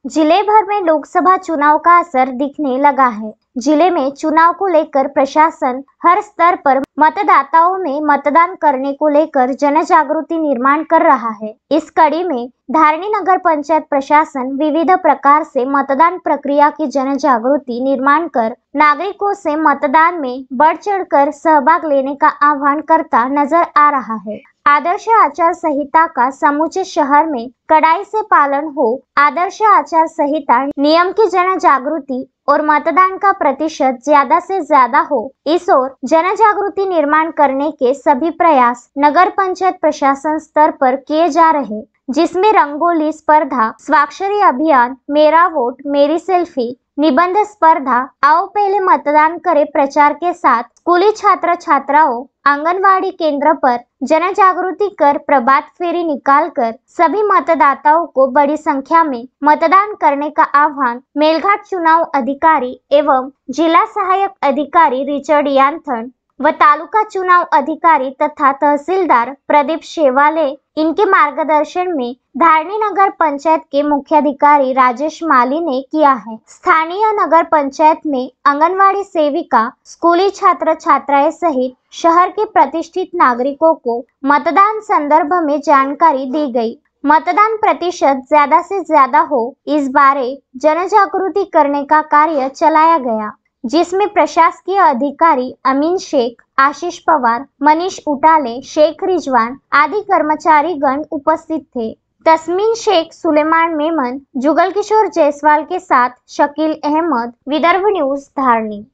जिले भर में लोकसभा चुनाव का असर दिखने लगा है। जिले में चुनाव को लेकर प्रशासन हर स्तर पर मतदाताओं में मतदान करने को लेकर जन जागृति निर्माण कर रहा है। इस कड़ी में धारणी नगर पंचायत प्रशासन विविध प्रकार से मतदान प्रक्रिया की जन जागृति निर्माण कर नागरिकों से मतदान में बढ़ चढ़कर सहभाग लेने का आह्वान करता नजर आ रहा है। आदर्श आचार संहिता का समूचे शहर में कड़ाई से पालन हो। आदर्श आचार संहिता नियम की जन जागृति और मतदान का प्रतिशत ज्यादा से ज्यादा हो, इस ओर जन जागृति निर्माण करने के सभी प्रयास नगर पंचायत प्रशासन स्तर पर किए जा रहे, जिसमें रंगोली स्पर्धा, स्वाक्षरी अभियान, मेरा वोट मेरी सेल्फी, निबंध स्पर्धा, आओ पहले मतदान करें प्रचार के साथ स्कूली छात्र छात्राओं आंगनवाड़ी केंद्र पर जन जागृति कर प्रभात फेरी निकालकर सभी मतदाताओं को बड़ी संख्या में मतदान करने का आह्वान मेलघाट चुनाव अधिकारी एवं जिला सहायक अधिकारी रिचर्ड यांथन व तालुका चुनाव अधिकारी तथा तहसीलदार प्रदीप शेवाले इनके मार्गदर्शन में धारणी नगर पंचायत के मुख्याधिकारी राजेश माली ने किया है। स्थानीय नगर पंचायत में आंगनवाड़ी सेविका, स्कूली छात्र छात्राएं सहित शहर के प्रतिष्ठित नागरिकों को मतदान संदर्भ में जानकारी दी गई। मतदान प्रतिशत ज्यादा से ज्यादा हो, इस बारे जन जागृति करने का कार्य चलाया गया, जिसमें प्रशासकीय अधिकारी अमीन शेख, आशीष पवार, मनीष उटाले, शेख रिजवान आदि कर्मचारी गण उपस्थित थे। तस्मीन शेख, सुलेमान मेमन, जुगल किशोर जायसवाल के साथ शकील अहमद, विदर्भ न्यूज, धारणी।